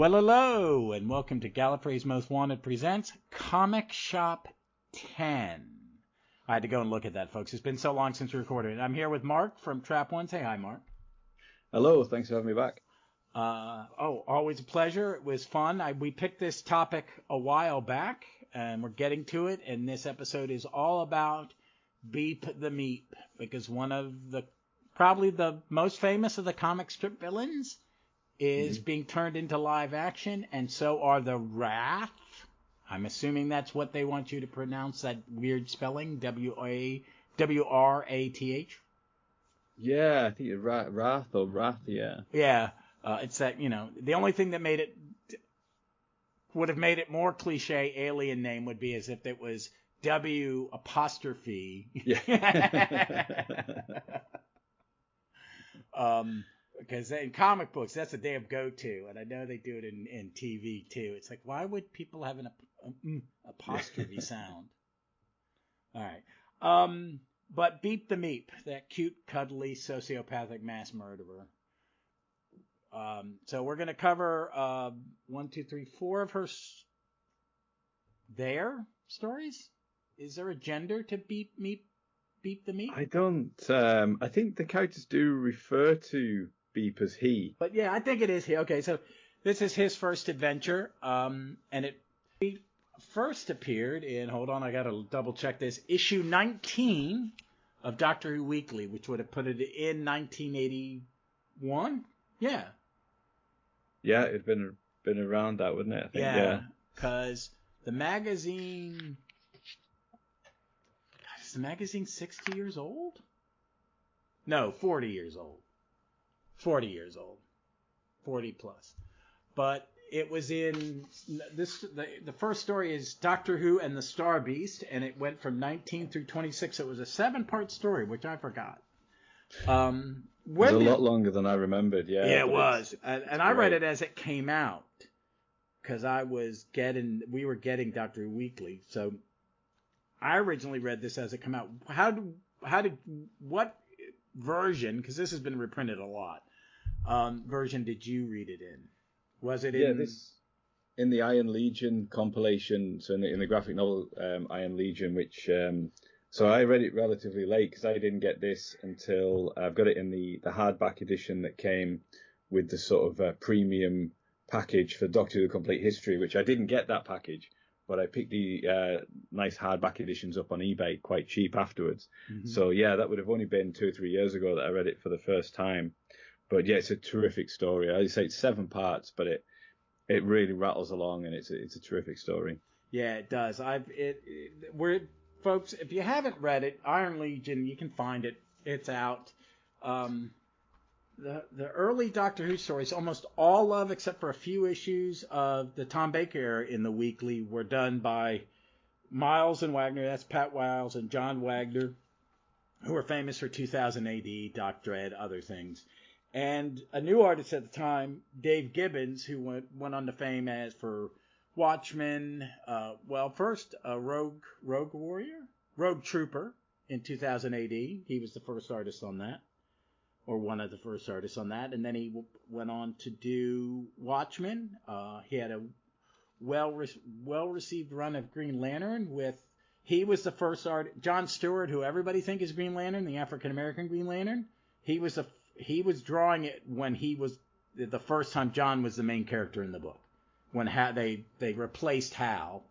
Well, hello, and welcome to Gallifrey's Most Wanted presents Comic Shop 10. I had to go and look at that, folks. It's been so long since we recorded it. I'm here with Mark from Trap One. Say hi, Mark. Hello, thanks for having me back. Always a pleasure. It was fun. We picked this topic a while back, and we're getting to it. And this episode is all about Beep the Meep, because one of probably the most famous of the comic strip villains is being turned into live action, and so are the Wrath. I'm assuming that's what they want you to pronounce, that weird spelling, W-R-A-T-H. Yeah, I think it's Wrath or Wrath, yeah. Yeah, it's that, the only thing that would have made it more cliche alien name would be as if it was W apostrophe. Yeah. Because in comic books, that's a damn go-to, and I know they do it in TV too. It's like, why would people have an apostrophe sound? All right. But Beep the Meep, that cute, cuddly, sociopathic mass murderer. So we're going to cover 1, 2, 3, 4 of her their stories. Is there a gender to Beep the Meep? I don't. I think the characters do refer to Beep as he. But yeah, I think it is he. Okay, so this is his first adventure, and it first appeared in, hold on, I got to double check this, issue 19 of Doctor Who Weekly, which would have put it in 1981. Yeah. Yeah, it'd been around that, wouldn't it? I think. Yeah, because the magazine. Is the magazine 60 years old? No, 40 years old. 40 years old. 40 plus. But it was in this. The first story is Doctor Who and the Star Beast, and it went from 19 through 26. It was a 7-part story, which I forgot. It was a lot longer than I remembered. Yeah. Yeah, it was. And I read it as it came out, because we were getting Doctor Who Weekly. So I originally read this as it came out. What version, because this has been reprinted a lot, version did you read it in? Was it in the Iron Legion compilation, so in the graphic novel Iron Legion, which so I read it relatively late because I didn't get this until I've got it in the hardback edition that came with the sort of premium package for Doctor Who: The Complete History, which I didn't get that package, but I picked the nice hardback editions up on eBay quite cheap afterwards. Mm-hmm. So yeah, that would have only been 2 or 3 years ago that I read it for the first time. But yeah, it's a terrific story. I say it's 7 parts, but it really rattles along, and it's a terrific story. Yeah, it does. Folks, if you haven't read it, Iron Legion, you can find it. It's out. The early Doctor Who stories, almost all of, except for a few issues of the Tom Baker era in the Weekly, were done by Miles and Wagner. That's Pat Wiles and John Wagner, who are famous for 2000 AD, Doc Dread, other things. And a new artist at the time, Dave Gibbons, who went on to fame as for Watchmen, first Rogue Trooper in 2000 AD. He was the first artist on that, or one of the first artists on that. And then he went on to do Watchmen. He had a well-received run of Green Lantern he was the first artist, John Stewart, who everybody think is Green Lantern, the African-American Green Lantern. He was drawing it when he was the first time John was the main character in the book. When they replaced Hal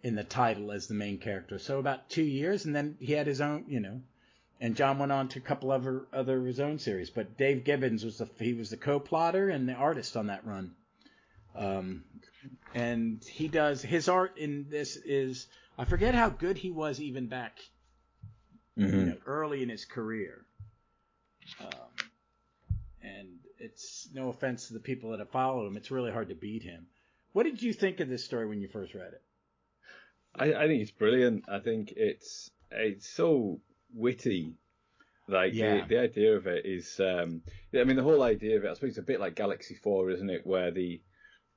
in the title as the main character. So about 2 years, and then he had his own, and John went on to a couple other of his own series. But Dave Gibbons was the co-plotter and the artist on that run. And he does his art in this is, I forget how good he was even back early in his career. And it's no offense to the people that have followed him. It's really hard to beat him. What did you think of this story when you first read it? I think it's brilliant. I think it's so witty. Like the idea of it is, the whole idea of it, I suppose it's a bit like Galaxy 4, isn't it? Where the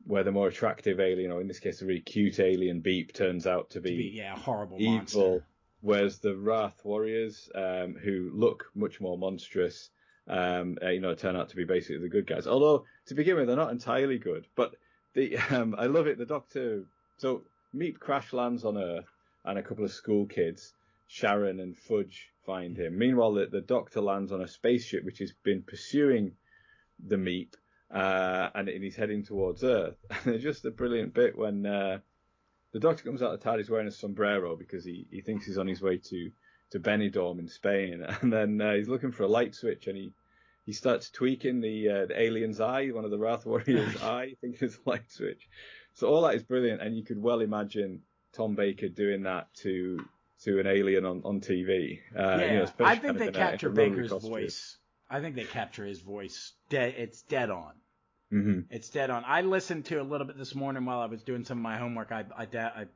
more attractive alien, or in this case, a really cute alien Beep, turns out to be a horrible evil, monster. Whereas the Wrath Warriors, who look much more monstrous, turn out to be basically the good guys. Although to begin with, they're not entirely good, but I love it. The Doctor. So Meep crash lands on Earth, and a couple of school kids, Sharon and Fudge, find him. Meanwhile, the Doctor lands on a spaceship which has been pursuing the Meep, and he's heading towards Earth. And there's just a brilliant bit when the Doctor comes out of the TARDIS wearing a sombrero because he thinks he's on his way to Benidorm in Spain, and then he's looking for a light switch, and he starts tweaking the alien's eye, one of the Wrath Warrior's eye, thinking it's a light switch. So all that is brilliant, and you could well imagine Tom Baker doing that to an alien on TV. I think they capture Baker's voice. I think they capture his voice. It's dead on. Mm-hmm. It's dead on. I listened to a little bit this morning while I was doing some of my homework. I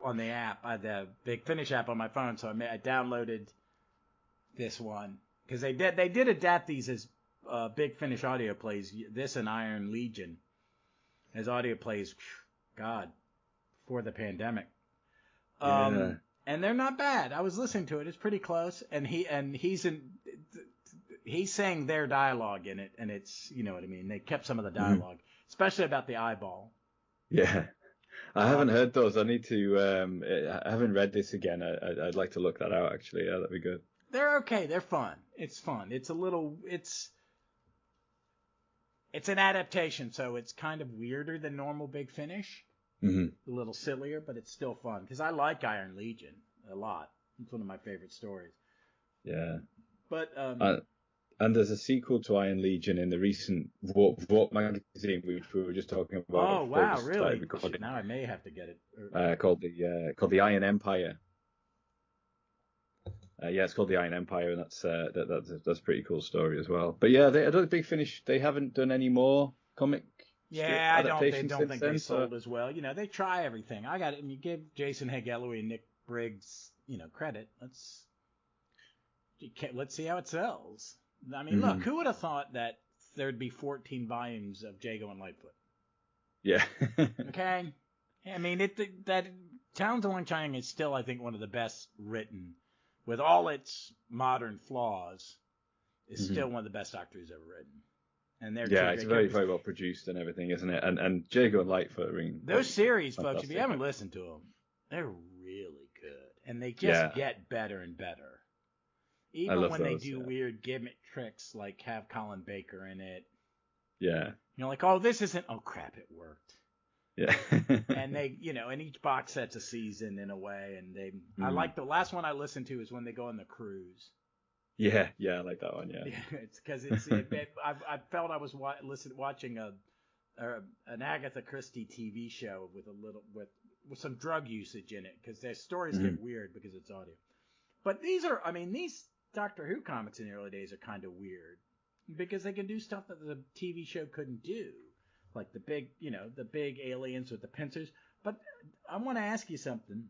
on the app, I had the Big Finish app on my phone, so I downloaded this one because they did adapt these as Big Finish audio plays. This and Iron Legion as audio plays. God, before the pandemic. Yeah. And they're not bad. I was listening to it. It's pretty close. And he's saying their dialogue in it, and it's, you know what I mean. They kept some of the dialogue, especially about the eyeball. Yeah. I haven't heard those. I need to. I haven't read this again. I'd like to look that out. Actually, yeah, that'd be good. They're okay. They're fun. It's fun. It's a little. It's an adaptation, so it's kind of weirder than normal Big Finish. Mm-hmm. A little sillier, but it's still fun because I like Iron Legion a lot. It's one of my favorite stories. Yeah. But and there's a sequel to Iron Legion in the recent Warp magazine, which we were just talking about. Oh wow, really? Now I may have to get it. Called the Iron Empire. Yeah, it's called the Iron Empire, and that's a pretty cool story as well. But yeah, I don't Big Finish. They haven't done any more comic. Yeah, I don't think they sold as well. You know, they try everything. I got it, and you give Jason Heggeloway and Nick Briggs, credit. Let's see how it sells. I mean, look, who would have thought that there'd be 14 volumes of Jago and Lightfoot? Yeah. Okay. I mean, that Towns of Wong-Chiang is still, I think, one of the best written, with all its modern flaws, is still one of the best Doctor Who's ever written. And it's very, very well produced and everything, isn't it? And Jago and Lightfoot are those series, folks, if you haven't listened to them, they're really good. And they just get better and better. Even when they do weird gimmick tricks like have Colin Baker in it. Yeah. Like, oh, this isn't, oh crap, it worked. Yeah. And they, and each box set's a season in a way. And I like the last one I listened to is when they go on the cruise. Yeah, I like that one. Yeah. It's because I felt I was watching an Agatha Christie TV show with some drug usage in it because their stories get weird because it's audio. But these Doctor Who comics in the early days are kind of weird because they can do stuff that the TV show couldn't do, like the big aliens with the pincers. But I want to ask you something.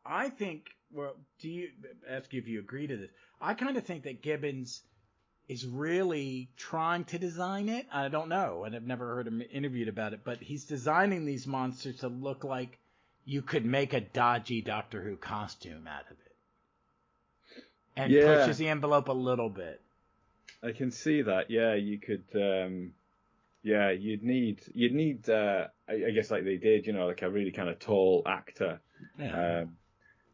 I think, ask you if you agree to this. I kind of think that Gibbons is really trying to design it. I don't know, and I've never heard him interviewed about it, but he's designing these monsters to look like you could make a dodgy Doctor Who costume out of it. And pushes the envelope a little bit. I can see that. Yeah, you could. You'd need. I guess like they did. Like a really kind of tall actor. Yeah.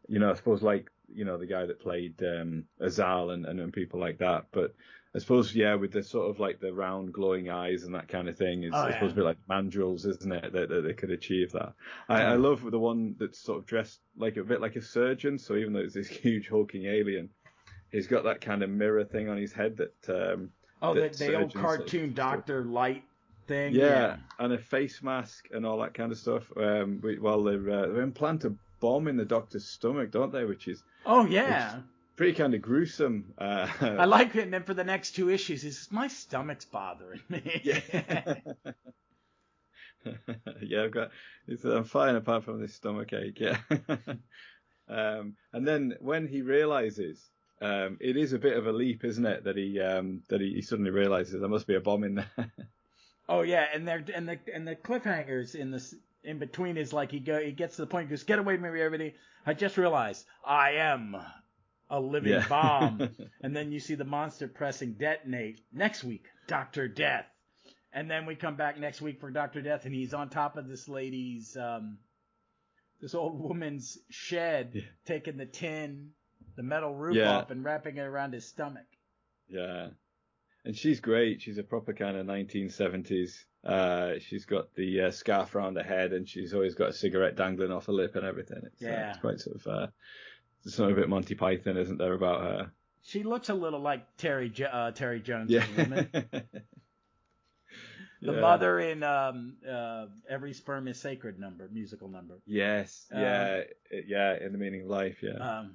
I suppose like the guy that played Azal and people like that. But I suppose with the sort of like the round glowing eyes and that kind of thing is I suppose a bit like mandrills, isn't it? That they could achieve that. I love the one that's sort of dressed like a bit like a surgeon. So even though it's this huge hulking alien, he's got that kind of mirror thing on his head that. The old cartoon doctor light thing. Yeah, and a face mask and all that kind of stuff. While they implant a bomb in the Doctor's stomach, don't they? Which is pretty kind of gruesome. I like it. And then for the next 2 issues, he says, "My stomach's bothering me." Yeah, I'm fine apart from this stomach ache. Yeah. And then when he realizes. It is a bit of a leap, isn't it, that he suddenly realizes there must be a bomb in there. Oh yeah, and the cliffhangers in between is like he gets to the point, he goes, "Get away from me, everybody! I just realized I am a living bomb." And then you see the monster pressing detonate next week, Dr. Death, And then we come back next week for Dr. Death, and he's on top of this lady's, this old woman's shed, taking the metal roof off and wrapping it around his stomach. Yeah. And she's great. She's a proper kind of 1970s. She's got the scarf around her head, and she's always got a cigarette dangling off her lip and everything. It's quite sort of, there's something a bit Monty Python, isn't there, about her? She looks a little like Terry Jones as a woman. The mother in Every Sperm is Sacred musical number. Yes, In the Meaning of Life, Well,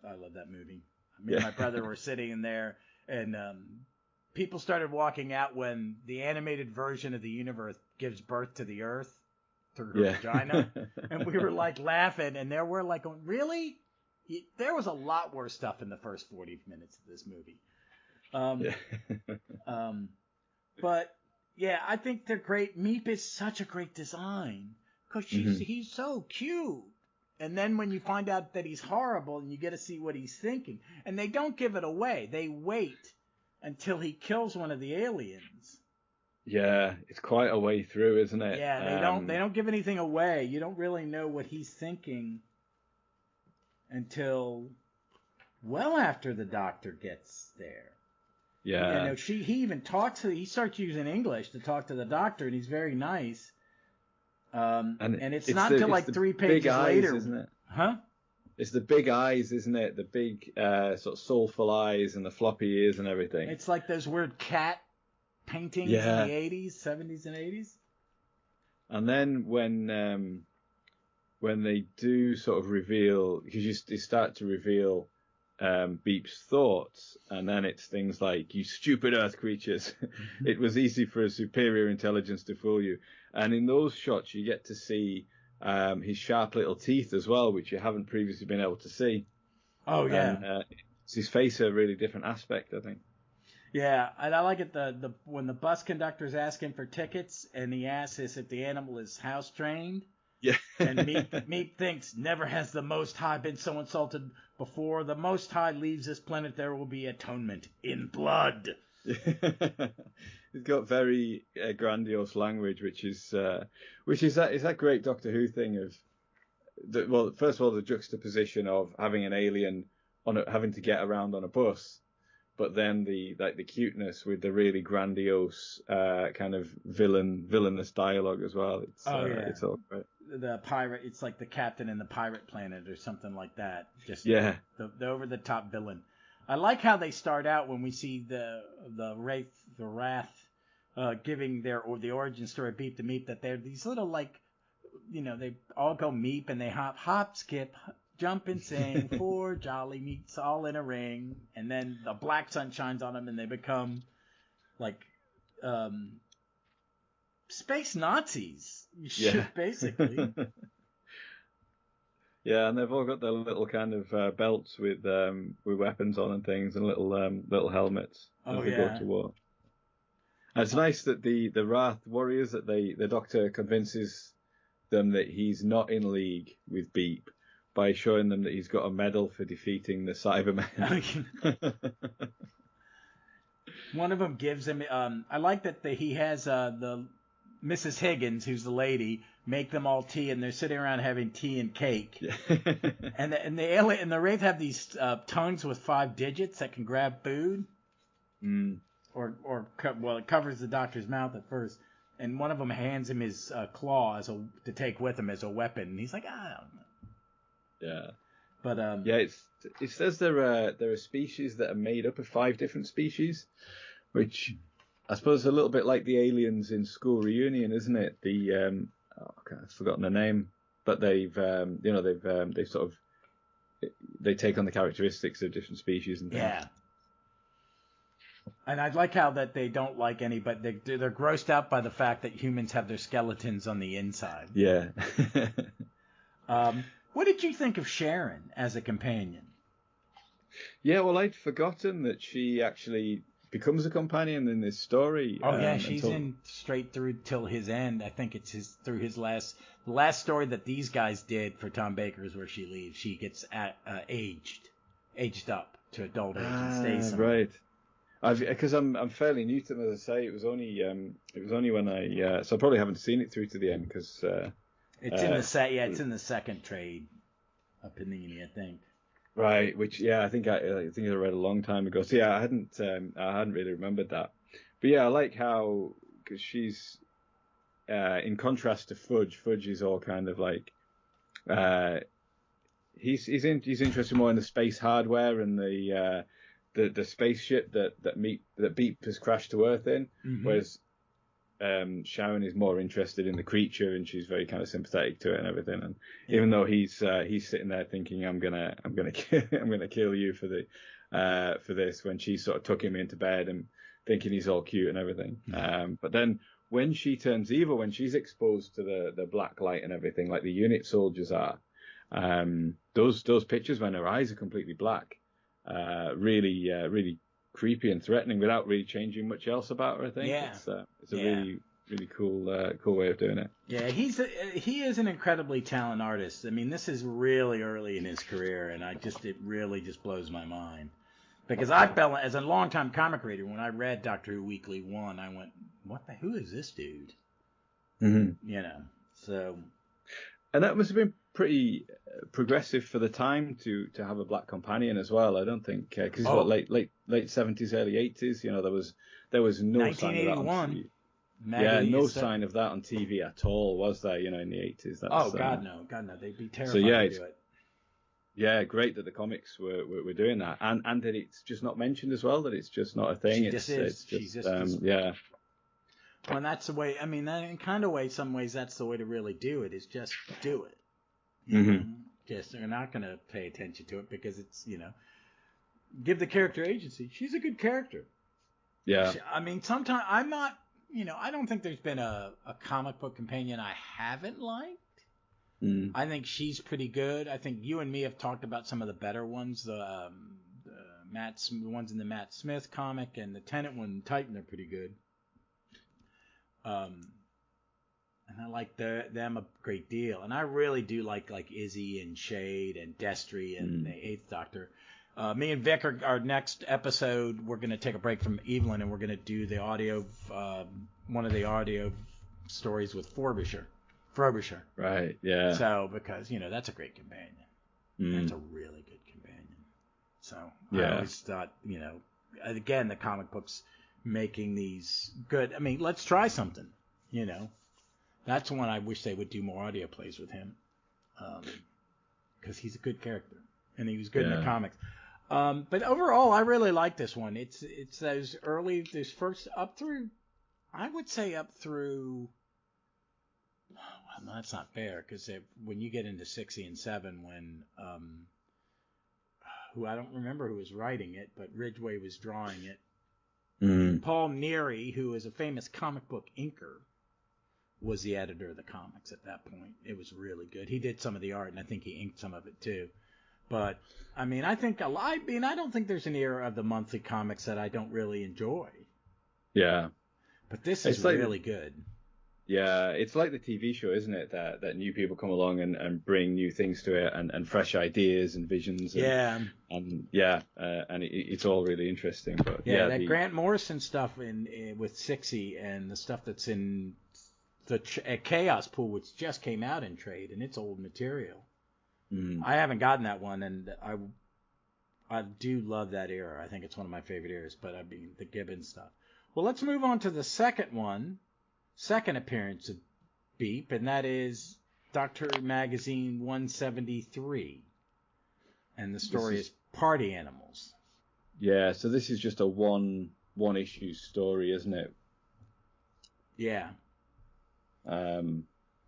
I love that movie. Me and my brother were sitting in there, and people started walking out when the animated version of the universe gives birth to the Earth through her vagina, and we were like laughing, and there were like, really? There was a lot worse stuff in the first 40 minutes of this movie. But yeah, I think they're great. Meep is such a great design because he's so cute. And then when you find out that he's horrible, and you get to see what he's thinking, and they don't give it away. They wait until he kills one of the aliens. Yeah, it's quite a way through, isn't it? Yeah, they don't give anything away. You don't really know what he's thinking until well after the doctor gets there. Yeah. He even he starts using English to talk to the doctor, and he's very nice. And it's not until like 3 pages later, isn't it? Huh? It's the big eyes, isn't it? The big sort of soulful eyes and the floppy ears and everything. It's like those weird cat paintings in the 80s, 70s, and 80s. And then when they do sort of reveal, because you start to reveal Beep's thoughts, and then it's things like, "You stupid Earth creatures, it was easy for a superior intelligence to fool you." And in those shots, you get to see his sharp little teeth as well, which you haven't previously been able to see. Oh yeah, and, it's his face a really different aspect, I think. Yeah, and I like it when the bus conductor's asking for tickets, and he asks us if the animal is house trained. Yeah. And Meep thinks, "Never has the Most High been so insulted before. The Most High leaves this planet, there will be atonement in blood." He's got very grandiose language, which is that great Doctor Who thing of, well, first of all, the juxtaposition of having an alien having to get around on a bus, but then the cuteness with the really grandiose kind of villainous dialogue as well. It's all great. The pirate, it's like the captain in the pirate planet or something like that. Just the over the top villain. I like how they start out when we see the Wrath giving the origin story of Beep the Meep, that they're these little, like, they all go Meep, and they hop, skip, jump and sing, 4 jolly meets all in a ring, and then the black sun shines on them, and they become like space Nazis, basically. Yeah, and they've all got their little kind of belts with weapons on and things, and little helmets as they go to war. And it's nice that the Wrath warriors, that the Doctor convinces them that he's not in league with Beep by showing them that he's got a medal for defeating the Cybermen. One of them gives him. I like that he has the Mrs. Higgins, who's the lady, make them all tea, and they're sitting around having tea and cake. and the Wraith have these tongues with 5 digits that can grab food. It covers the Doctor's mouth at first, and one of them hands him his claw to take with him as a weapon, and he's like, I don't know. Yeah. But it says there are species that are made up of 5 different species, which I suppose is a little bit like the aliens in School Reunion, isn't it? I've forgotten the name, but they've sort of, they take on the characteristics of different species and things. Yeah. And I like how that they don't like any, but they're grossed out by the fact that humans have their skeletons on the inside. Yeah. What did you think of Sharon as a companion? Yeah, well, I'd forgotten that she actually becomes a companion in this story. Oh yeah, she's in straight through till his end. I think it's through his last story that these guys did for Tom Baker's, where she leaves. She gets aged up to adult age and stays somewhere. Right. Because I'm fairly new to them, as I say. It was only when so I probably haven't seen it through to the end because it's in the it's in the second trade a Panini, I think. Right, which I think I read a long time ago. So yeah, I hadn't really remembered that. But yeah, I like how, because she's in contrast to Fudge. Fudge is all kind of like he's interested more in the space hardware and the spaceship that Beep has crashed to Earth in, whereas Sharon is more interested in the creature, and she's very kind of sympathetic to it and everything. And even though he's sitting there thinking, I'm gonna kill you for this, when she sort of took him into bed and thinking he's all cute and everything. But then when she turns evil, when she's exposed to the black light and everything, like the unit soldiers are, those pictures when her eyes are completely black, really creepy and threatening without really changing much else about her. I think it's a really cool way of doing it. Yeah, he is an incredibly talented artist. I mean, this is really early in his career, and it really just blows my mind, because I fell, as a longtime comic reader, when I read Doctor Who Weekly 1, I went, who is this dude? You know, so. And that must have been pretty progressive for the time to have a black companion as well. I don't think, because it's late 70s, early 80s. You know, there was no sign of that on TV. No sign of that on TV at all, was there? You know, in the 80s. God no, they'd be terrified to do it. Yeah, great that the comics were doing that, and that it's just not mentioned as well. That it's just not a thing. It's just Well, and that's the way. I mean, in kind of way, some ways that's the way to really do it. Is just do it. You know? Just they're not going to pay attention to it because it's, you know, give the character agency. She's a good character. Yeah. I mean, sometimes I'm not. You know, I don't think there's been a comic book companion I haven't liked. I think she's pretty good. I think you and me have talked about some of the better ones. The ones in the Matt Smith comic and the Tennant one in Titan are pretty good. And I like them a great deal. And I really do like Izzy and Shade and Destry and the Eighth Doctor. Me and Vic, our next episode, we're going to take a break from Evelyn and we're going to do the audio, one of the audio stories with Frobisher. Right, yeah. So, because, you know, that's a great companion. That's a really good companion. So, I always thought, you know, again, the comic books making these good. I mean, let's try something, you know. That's one I wish they would do more audio plays with him, because he's a good character and he was good in the comics. But overall, I really like this one. It's those first up through, I would say up through. Well, that's not fair, because when you get into 60 and 7, when who I don't remember who was writing it, but Ridgway was drawing it. Paul Neary, who is a famous comic book inker, was the editor of the comics at that point. It was really good. He did some of the art, and I think he inked some of it too. But I mean, I don't think there's an era of the monthly comics that I don't really enjoy. Yeah. But this is really good. Yeah, it's like the TV show, isn't it? That new people come along and bring new things to it and fresh ideas and visions. And it's all really interesting. But that Grant Morrison stuff with 60 and the stuff that's in the Chaos Pool, which just came out in trade, and it's old material. I haven't gotten that one, and I do love that era. I think it's one of my favorite eras. But I mean, the Gibbons stuff. Well, let's move on to the second appearance of Beep, and that is Doctor Magazine 173. And the story is Party Animals. Yeah, so this is just a one issue story, isn't it? Yeah.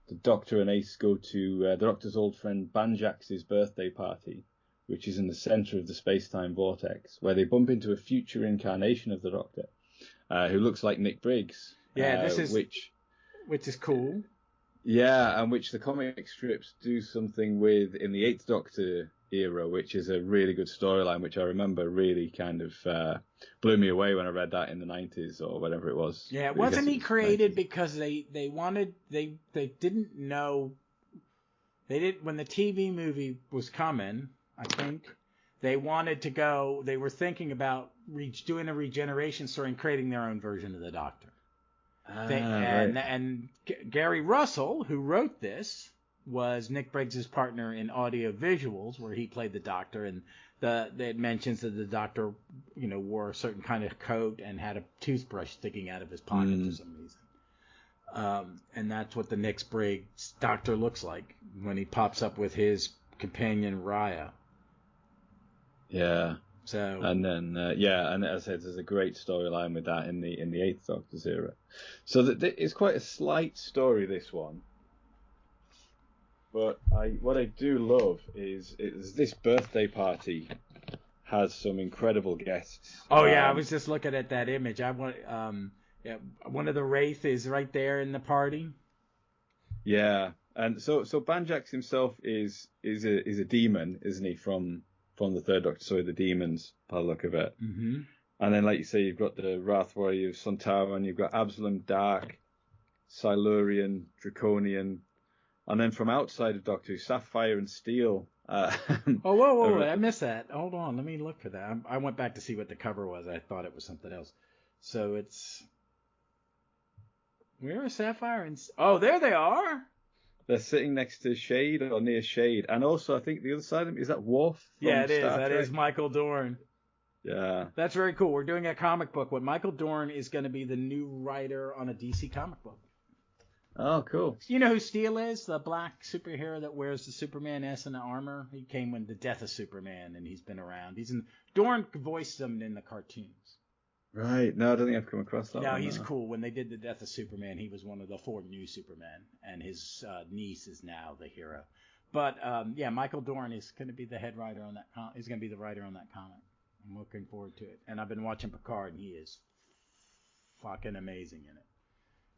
The Doctor and Ace go to the Doctor's old friend Banjax's birthday party, which is in the center of the space-time vortex, where they bump into a future incarnation of the Doctor, who looks like Nick Briggs. Yeah, which is cool. Yeah, and which the comic strips do something with in the Eighth Doctor era, which is a really good storyline, which I remember really kind of blew me away when I read that in the 90s or whatever it was. Yeah, wasn't he created because they didn't know, when the TV movie was coming, I think, they wanted to go. They were thinking about doing a regeneration story and creating their own version of the Doctor. And Gary Russell, who wrote this, was Nick Briggs' partner in audio visuals, where he played the Doctor, and it mentions that the Doctor, wore a certain kind of coat and had a toothbrush sticking out of his pocket for some reason. And that's what the Nick Briggs Doctor looks like when he pops up with his companion Raya. Yeah. So. And then and as I said, there's a great storyline with that in the Eighth Doctor's era. So it's quite a slight story, this one. But what I do love is this birthday party has some incredible guests. Oh yeah, I was just looking at that image. One of the Wraith is right there in the party. Yeah, and so Banjax himself is a demon, isn't he, from the Third Doctor? Sorry, the demons, by the look of it. Mm-hmm. And then, like you say, you've got the Wrath Warrior of Sontaran, and you've got Absalom Dark, Silurian, Draconian, and then from outside of Doctor Who, Sapphire and Steel. Whoa, I missed that. Hold on, let me look for that. I went back to see what the cover was. I thought it was something else. So it's... Where are Sapphire and... Oh, there they are! They're sitting next to Shade, or near Shade. And also, I think the other side of them, is that Worf? Yeah, it is. That is Michael Dorn. Yeah. That's very cool. We're doing a comic book. What Michael Dorn is going to be the new writer on a DC comic book. Oh, cool. You know who Steel is? The black superhero that wears the Superman S and the armor? He came when the death of Superman, and he's been around. Dorn voiced him in the cartoons. Right. No, I don't think I've come across that one. No, he's cool. When they did the death of Superman, he was one of the 4 new Supermen, and his niece is now the hero. But, Michael Dorn is going to be the head writer on that he's going to be the writer on that comic. I'm looking forward to it. And I've been watching Picard, and he is fucking amazing in it.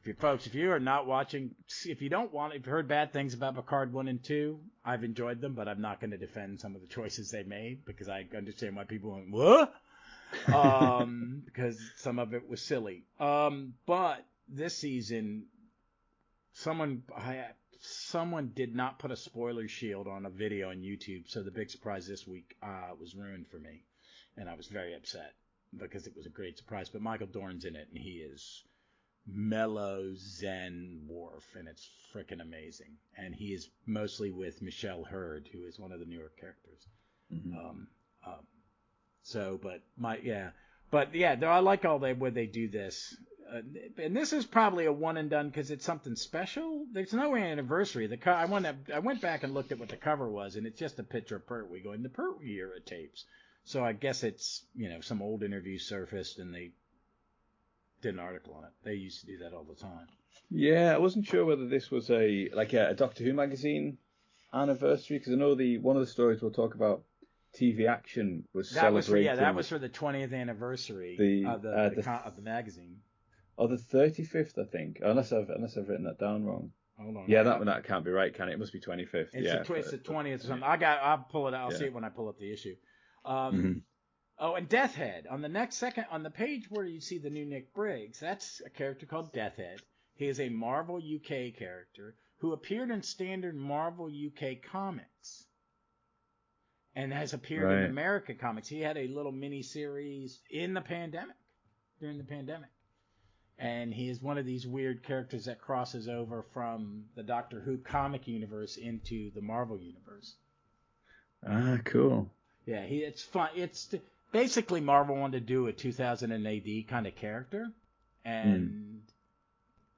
If you are not watching, if you've heard bad things about Picard 1 and 2, I've enjoyed them, but I'm not going to defend some of the choices they made, because I understand why people went, what? Because some of it was silly. But this season, someone did not put a spoiler shield on a video on YouTube, so the big surprise this week was ruined for me, and I was very upset because it was a great surprise. But Michael Dorn's in it, and he is mellow Zen Worf, and it's freaking amazing. And he is mostly with Michelle Hurd, who is one of the newer characters. Mm-hmm. I like where they do this. And this is probably a one and done because it's something special. There's no anniversary. I went back and looked at what the cover was, and it's just a picture of Pertwee going, the Pertwee era tapes. So I guess it's, some old interview surfaced and they did an article on it. They used to do that all the time. Yeah, I wasn't sure whether this was a Doctor Who magazine anniversary, because I know one of the stories we'll talk about, TV Action, was celebrating. That was for the 20th anniversary of the magazine. Or the 35th, I think, unless I've written that down wrong. Hold on. Yeah, that can't be right, can it? It must be 25th. It's the 20th or something. I'll pull it out. I'll see it when I pull up the issue. Oh, and Deathhead. On the page where you see the new Nick Briggs, that's a character called Deathhead. He is a Marvel UK character who appeared in standard Marvel UK comics and has appeared in American comics. He had a little mini-series during the pandemic. And he is one of these weird characters that crosses over from the Doctor Who comic universe into the Marvel universe. Ah, cool. Yeah, it's fun. It's basically Marvel wanted to do a 2000 AD kind of character, and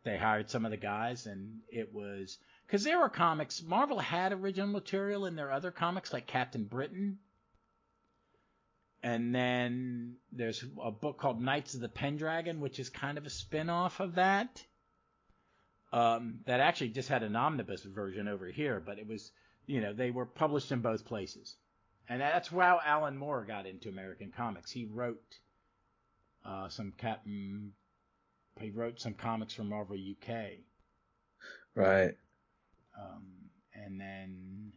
they hired some of the guys, and it was because there were comics. Marvel had original material in their other comics, like Captain Britain, and then there's a book called Knights of the Pendragon, which is kind of a spin-off of that. That actually just had an omnibus version over here, but it was, they were published in both places. And that's how Alan Moore got into American comics. He wrote some comics for Marvel UK. Right. And then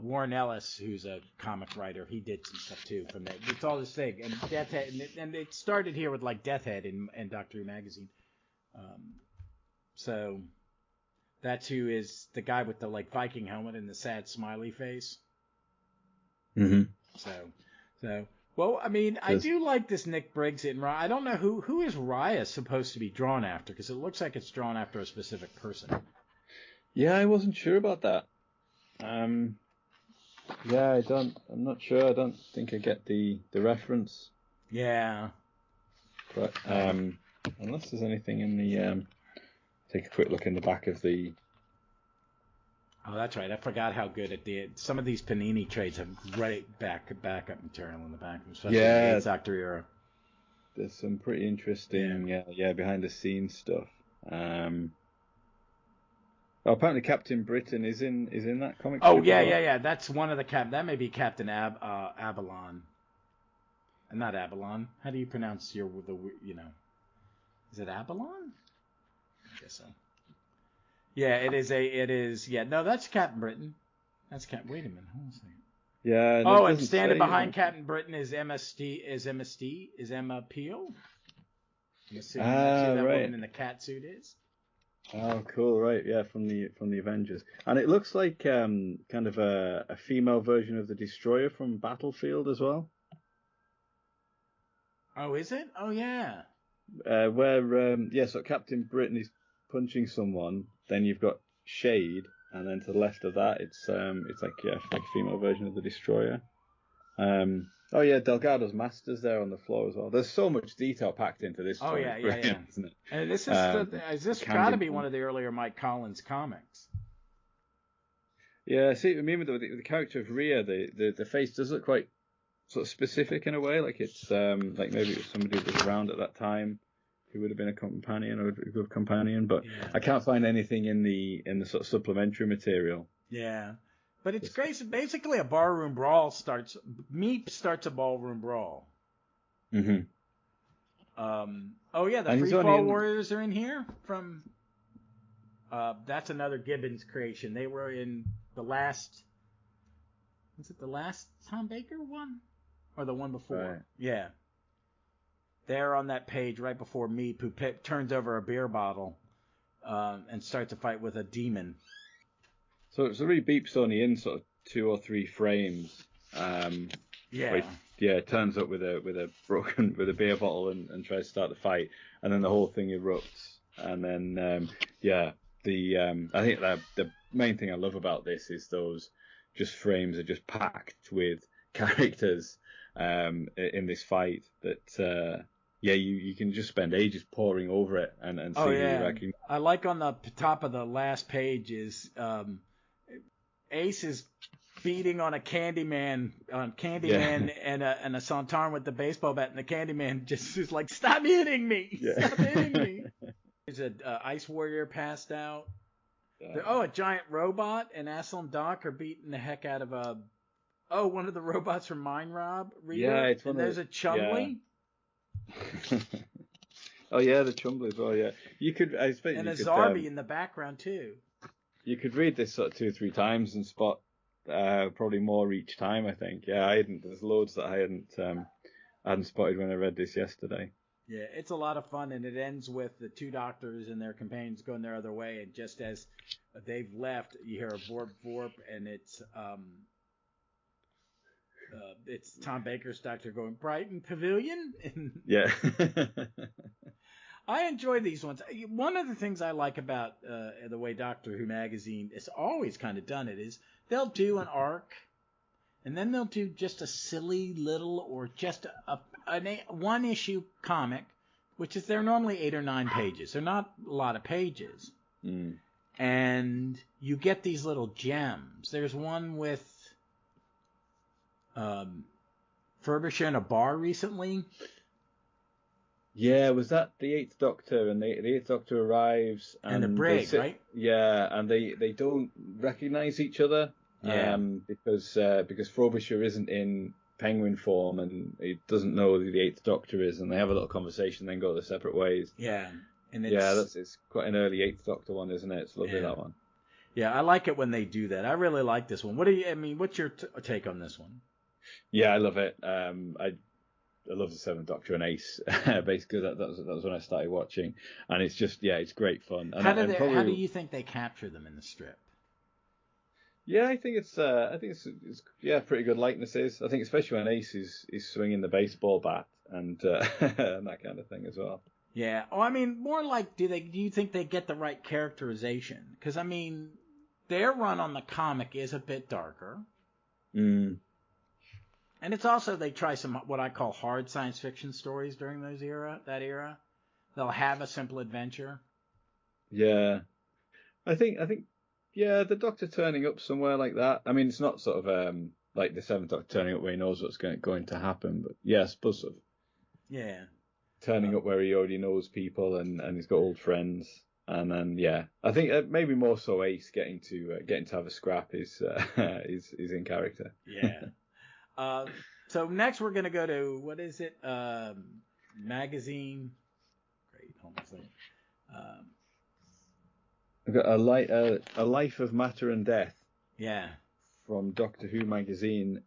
Warren Ellis, who's a comic writer, he did some stuff too from that. It's all this thing. And Deathhead, and it started here with like Deathhead in Doctor Who magazine. So that's who is the guy with the like Viking helmet and the sad smiley face. Mm-hmm. So well, I mean, I do like this Nick Briggs in Raya. I don't know who is Raya supposed to be drawn after, because it looks like it's drawn after a specific person. Yeah, I wasn't sure about that. Yeah, I'm not sure. I don't think I get the reference. Yeah. But unless there's anything in the take a quick look in the back of the. Oh, that's right. I forgot how good it did. Some of these Panini trades have great backup material in the back, especially in the 8th Doctor era. There's some pretty interesting, behind the scenes stuff. Apparently Captain Britain is in that comic. Oh yeah. That's one of the That may be Captain Abalon. Not Abalon. How do you pronounce Is it Abalon? I guess so. Yeah, it is. Yeah, no, that's Captain Britain. Wait a minute. Hold on a second. Yeah. Oh, and standing behind Captain Britain is Emma Peel. I'm assuming that's who that woman in the cat suit is. Oh, cool, right? Yeah, from the Avengers, and it looks like kind of a female version of the Destroyer from Battlefield as well. Oh, is it? Oh, yeah. So Captain Britain is punching someone. Then you've got Shade, and then to the left of that, it's like a female version of the Destroyer. Delgado's Master's there on the floor as well. There's so much detail packed into this. Oh, yeah. Isn't it? And this is got to be one of the earlier Mike Collins comics. Yeah, see, I mean, with the character of Rhea, the face does look quite sort of specific in a way. Like it's like maybe it was somebody that was around at that time who would have been a companion or a good companion, but I can't find anything in the sort of supplementary material. Yeah. But it's basically a barroom brawl Meep starts a ballroom brawl. Mm-hmm. The Free Fall Warriors are in here from. That's another Gibbons creation. They were in the last. Was it the last Tom Baker one, or the one before? Right. Yeah. They're on that page right before Meep, who turns over a beer bottle, and starts a fight with a demon. So really Beep's only in sort of 2 or 3 frames. Turns up with a beer bottle and tries to start the fight, and then the whole thing erupts. And then I think that the main thing I love about this is those just frames are just packed with characters in this fight that you can just spend ages poring over it and see who you recognize. I like on the top of the last page is Ace is beating on a Candyman and a Santarn with the baseball bat, and the Candyman just is like, "Stop hitting me! Stop hitting me!" There's an Ice Warrior passed out. A giant robot and Aslan Doc are beating the heck out of one of the robots from Mind Rob Reader. Yeah, it's one and there's a Chumley. Yeah. The Chumley as well. Yeah, you could. I suppose and you a could, Zarby in the background too. You could read this sort of 2 or 3 times and spot probably more each time. I think. Yeah, I hadn't. There's loads that I hadn't spotted when I read this yesterday. Yeah, it's a lot of fun, and it ends with the 2 doctors and their companions going their other way, and just as they've left, you hear a vorp vorp, and it's Tom Baker's doctor going, "Brighton Pavilion?" Yeah. I enjoy these ones. One of the things I like about the way Doctor Who magazine is always kind of done it is they'll do an arc, and then they'll do just a silly little or just a one issue comic, which is they're normally 8 or 9 pages. They're not a lot of pages. Mm. And you get these little gems. There's one with Furbisher in a bar recently. Yeah, was that the 8th Doctor? And the 8th Doctor arrives and the brig, right? Yeah, and they don't recognise each other. Yeah. Because Frobisher isn't in Penguin form and he doesn't know who the 8th Doctor is, and they have a little conversation, then go their separate ways. Yeah. And it's quite an early 8th Doctor one, isn't it? It's lovely, that one. Yeah, I like it when they do that. I really like this one. What's your take on this one? Yeah, I love it. I love the 7th Doctor and Ace, basically. That was when I started watching, and it's just it's great fun. And how do you think they capture them in the strip? Yeah, I think it's yeah, pretty good likenesses. I think especially when Ace is swinging the baseball bat and and that kind of thing as well. Yeah. Oh, I mean, more like, do you think they get the right characterization? Because I mean, their run on the comic is a bit darker, Mm. and it's also they try some what I call hard science fiction stories during that era. They'll have a simple adventure. Yeah, I think yeah, the Doctor turning up somewhere like that. I mean, it's not sort of like the Seventh Doctor turning up where he knows what's going to happen, but yeah, I suppose sort of Yeah. turning up where he already knows people and he's got old friends. And then yeah, I think maybe more so Ace getting to have a scrap is is in character. Yeah. So next we're gonna go to what is it? Magazine. Great. Hold on a second. Um, I've got a Life of Matter and Death yeah. from Doctor Who magazine,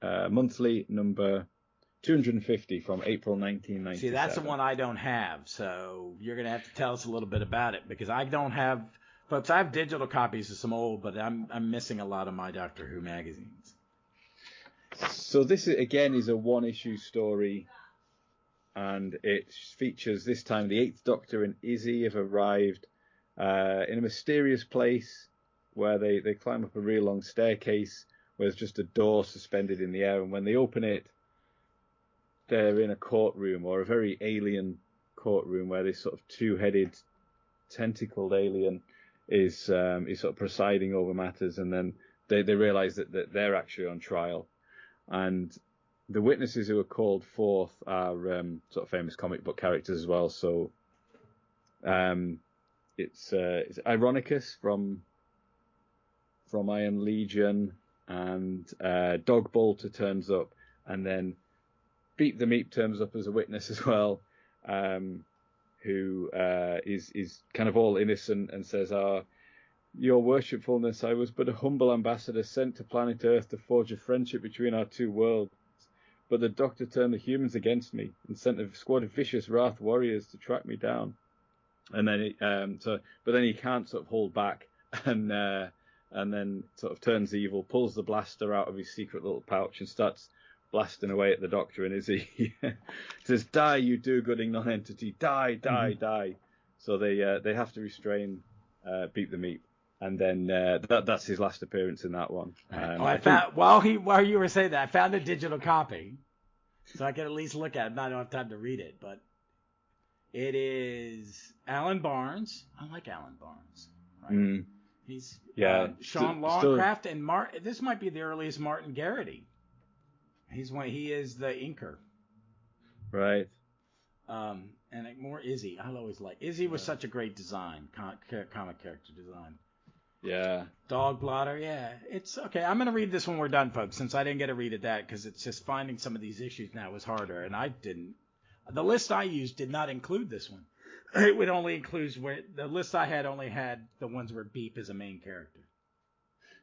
monthly number 250 from April 1997. See, that's the one I don't have, so you're gonna have to tell us a little bit about it because I don't have, folks. I have digital copies of some old, but I'm missing a lot of my Doctor Who magazines. So this is a one-issue story, and it features this time the Eighth Doctor and Izzy have arrived in a mysterious place where they climb up a real long staircase where there's just a door suspended in the air, and when they open it, they're in a courtroom, or a very alien courtroom, where this sort of two-headed, tentacled alien is sort of presiding over matters, and then they realise that they're actually on trial, and the witnesses who are called forth are sort of famous comic book characters as well. So it's Ironicus from Iron Legion, and Dog Bolter turns up, and then Beep the Meep turns up as a witness as well, who is kind of all innocent and says, "Your worshipfulness, I was but a humble ambassador sent to planet Earth to forge a friendship between our two worlds. But the Doctor turned the humans against me and sent a squad of vicious Wrath warriors to track me down." And then but then he can't sort of hold back, and then sort of turns evil, pulls the blaster out of his secret little pouch and starts blasting away at the Doctor and Izzy. Says, "Die, you do-gooding non-entity! Die, die, die!" So they have to restrain Beep the Meep, and then that's his last appearance in that one. I found while you were saying that, I found a digital copy, so I can at least look at it. I don't have time to read it, but it is Alan Barnes. I like Alan Barnes. Right? He's Sean Longcraft and Martin. This might be the earliest Martin Garrity. He is the inker. Right. And more Izzy. I'll always like Izzy was such a great design, comic character design. Yeah. Dog blotter. Yeah. It's okay. I'm gonna read this when we're done, folks, since I didn't get to read it because it's just finding some of these issues now is harder, and I didn't. The list I used did not include this one. It would only include where the list I had only had the ones where Beep is a main character.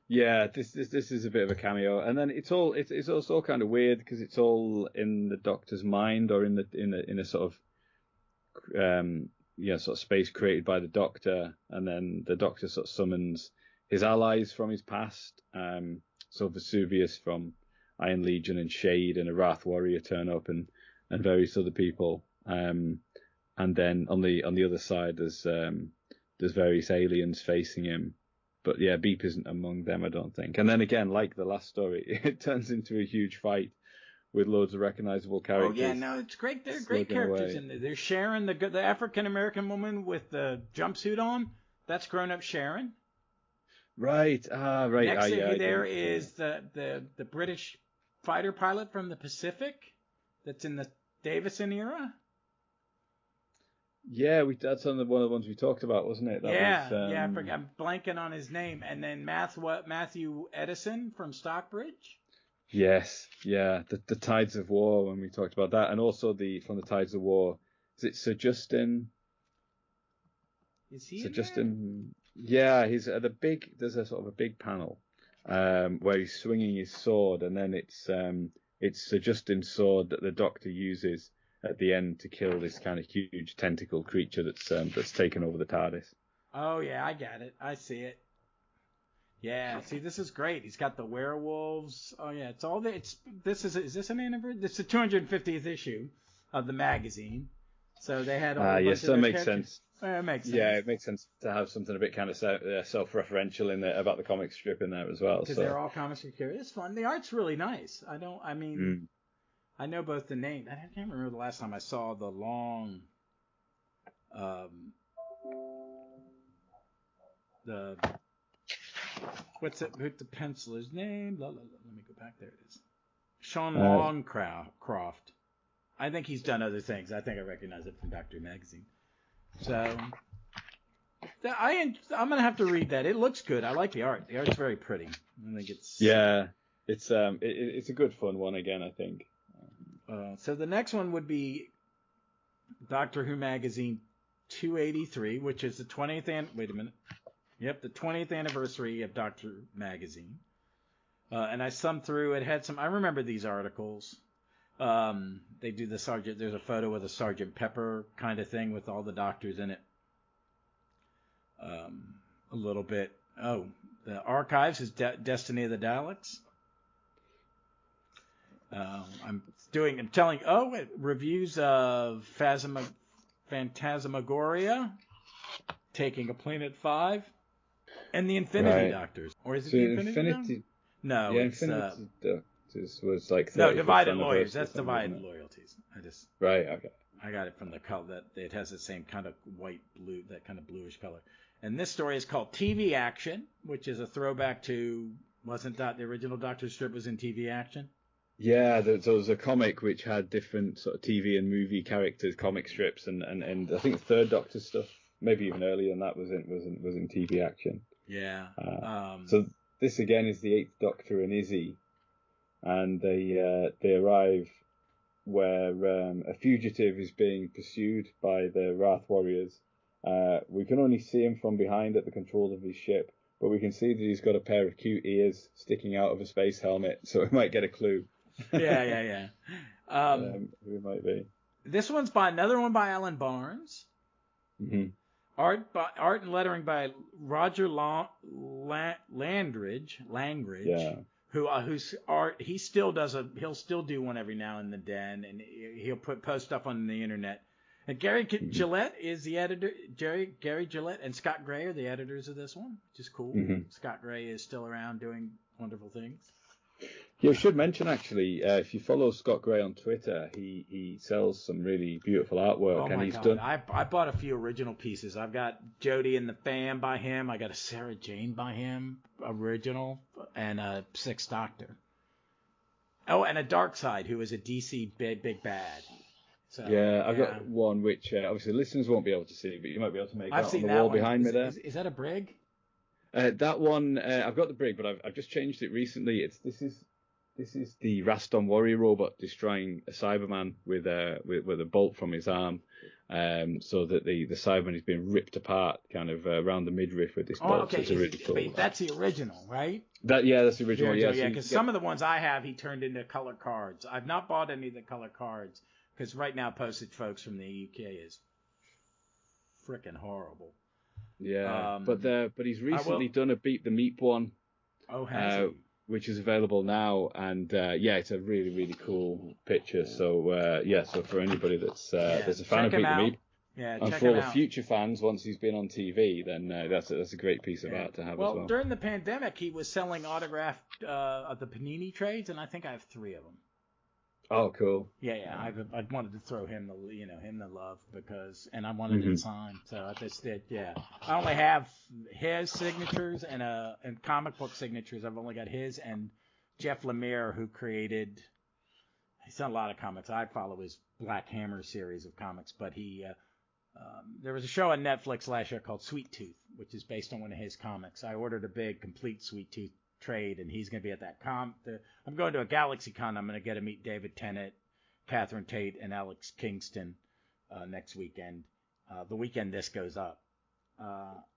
Yeah, this is a bit of a cameo, and then it's also kind of weird because it's all in the Doctor's mind, or in a sort of sort of space created by the Doctor, and then the Doctor sort of summons his allies from his past. So Vesuvius from Iron Legion and Shade and a Wrath Warrior turn up, and various other people. And then on the other side there's various aliens facing him. But yeah, Beep isn't among them, I don't think. And then again, like the last story, it turns into a huge fight with loads of recognizable characters. Oh yeah, no, it's great. They're great characters in there. There's Sharon, the African American woman with the jumpsuit on. That's grown up Sharon. Right. Right. Next to you there is the British fighter pilot from the Pacific. That's in the Davison era. Yeah, that's one of the ones we talked about, wasn't it? I'm blanking on his name. And then Matthew Edison from Stockbridge. Yes, yeah, the Tides of War, when we talked about that, and also from the Tides of War. Is it Sir Justin? Is he Sir Justin? Yeah, he's at there's a sort of a big panel where he's swinging his sword, and then it's Sir Justin's sword that the Doctor uses at the end to kill this kind of huge tentacle creature that's taken over the TARDIS. Oh yeah, I got it. I see it. Yeah, see, this is great. He's got the werewolves. Oh yeah, it's all the. Is this an anniversary? It's the 250th issue of the magazine. So they had a whole bunch Yes, of that their makes characters. sense. It makes sense. Yeah, it makes sense to have something a bit kind of self-referential in there about the comic strip in there as well. Because So. they're all comic strip characters. It's fun. The art's really nice. I mean, I know both the name. I can't remember the last time I saw the long, the what's it? Who's the penciler's name? Let me go back. There it is. Sean Longcroft. I think he's done other things. I think I recognize it from Doctor Magazine. So I'm gonna have to read that. It looks good. I like the art. The art's very pretty. I think it's it's a good fun one again. I think. So the next one would be Doctor Who Magazine 283, which is the 20th the 20th anniversary of Doctor Magazine. And I summed through. It had some. I remember these articles. They do the Sergeant. There's a photo with a Sergeant Pepper kind of thing with all the doctors in it. A little bit. Oh, the archives is Destiny of the Daleks. Reviews of Phantasmagoria, Taking a Planet 5, and the Infinity Doctors. Or is it the Infinity Doctors? No, yeah, it's Infinity Doctors was like Divided Lawyers. That's Divided Loyalties. Right. Okay. I got it from the color that it has the same kind of white blue, that kind of bluish color. And this story is called TV Action, which is a throwback to the original Doctor strip was in TV Action? Yeah, there was a comic which had different sort of TV and movie characters, comic strips, and I think the Third Doctor stuff, maybe even earlier than that, was in TV Action. Yeah. So this again is the Eighth Doctor and Izzy, and they arrive where a fugitive is being pursued by the Wrath Warriors. We can only see him from behind at the controls of his ship, but we can see that he's got a pair of cute ears sticking out of a space helmet, so we might get a clue. Yeah. Who it might be. This one's another one by Alan Barnes. Mm-hmm. Art and lettering by Roger Langridge. Yeah. Whose art he'll still do one every now and then, and he'll post stuff on the internet. And Gary Gillette is the editor. Gary Gillette and Scott Gray are the editors of this one, which is cool. Mm-hmm. Scott Gray is still around doing wonderful things. Yeah, I should mention actually, if you follow Scott Gray on Twitter, he sells some really beautiful artwork. Oh my God! I bought a few original pieces. I've got Jodie and the Fan by him. I got a Sarah Jane by him, original, and a Sixth Doctor. Oh, and a Darkseid, who is a DC big bad. So, yeah, I've got one which obviously listeners won't be able to see, but you might be able to make out on the wall behind me there. Is that a brig? That one, I've got the brig, but I've just changed it recently. This is the Raston Warrior robot destroying a Cyberman with a bolt from his arm, so that the Cyberman is being ripped apart kind of around the midriff with this bolt. Oh, okay. So it's really cool. That's the original, right? That's the original. Yeah, because some of the ones I have, he turned into color cards. I've not bought any of the color cards because right now postage, folks, from the UK is freaking horrible. Yeah, but he's recently done a Beep the Meep one. Oh, has he? Which is available now, and it's a really, really cool picture. So so for anybody that's a fan of Beep the Meep, and for all the future fans, once he's been on TV, then that's a great piece of art to have as well. Well, during the pandemic, he was selling autographed of the Panini trades, and I think I have 3 of them. Oh, cool. Yeah. I wanted to throw him the love and I wanted it signed. So I just did. Yeah. I only have his signatures and comic book signatures. I've only got his and Jeff Lemire, who created. He's done a lot of comics. I follow his Black Hammer series of comics, but there was a show on Netflix last year called Sweet Tooth, which is based on one of his comics. I ordered a big complete Sweet Tooth trade, and he's going to be at that I'm going to a Galaxy Con. I'm going to get to meet David Tennant, Catherine Tate, and Alex Kingston next weekend. The weekend this goes up,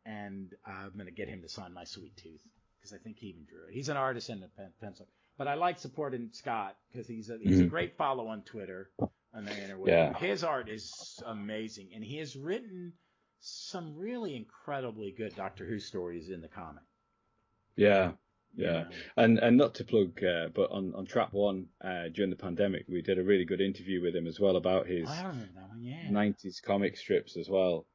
and I'm going to get him to sign my Sweet Tooth because I think he even drew it. He's an artist in the pencil, but I like supporting Scott because he's a great follow on Twitter on the internet. Yeah. His art is amazing, and he has written some really incredibly good Doctor Who stories in the comic. Yeah. you Yeah, know. and not to plug, but on Trap One during the pandemic, we did a really good interview with him as well about his I remember that one, yeah. 90s comic strips as well.